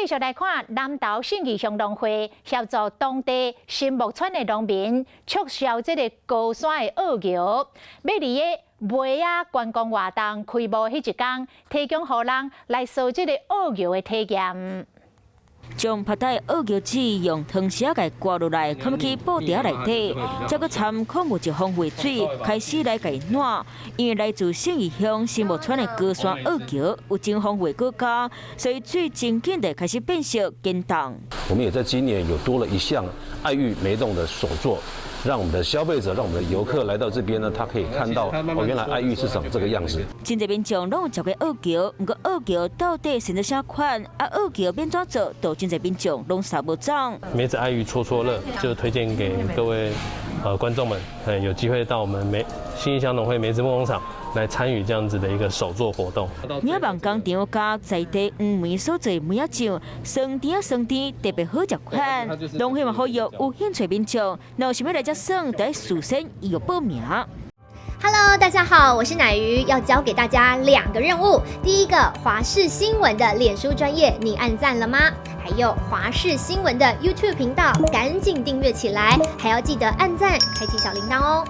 继续来看南投信义乡农会协助当地新木村的农民促销这个高山的澳桥，要伫个梅啊观光活动开幕迄一天，提供予人来做这个澳桥的体验。 将拍带澳桥纸用汤匙给刮落来，放去布条内底，再搁掺矿物质风化水，开始来给暖。因为来自信义乡新木村的高山澳桥有真风化过高，所以水真紧的开始变色跟冻。我们也在今年有多了一项爱玉梅冻的手作。 让我们的消费者，让我们的游客来到这边呢，他可以看到哦，原来爱玉是长这个样子。真侪民众拢有照过澳桥，不过澳桥到底选择啥款？啊，澳桥变怎做，都真侪民众拢扫不中。梅子爱玉戳戳乐，就推荐给各位观众们，有机会到我们信义乡农会梅子梦工厂来参与这样子的一个手作活动。苗棒工厂加在地黄梅所做梅仔酱，酸甜特别好食款。农会嘛呼吁有兴趣民众，若想要来这省，得事先要报名。 Hello， 大家好，我是乃瑜，要教给大家2个任务。第一个，华视新闻的脸书专页，你按赞了吗？还有华视新闻的 YouTube 频道，赶紧订阅起来，还要记得按赞，开启小铃铛哦。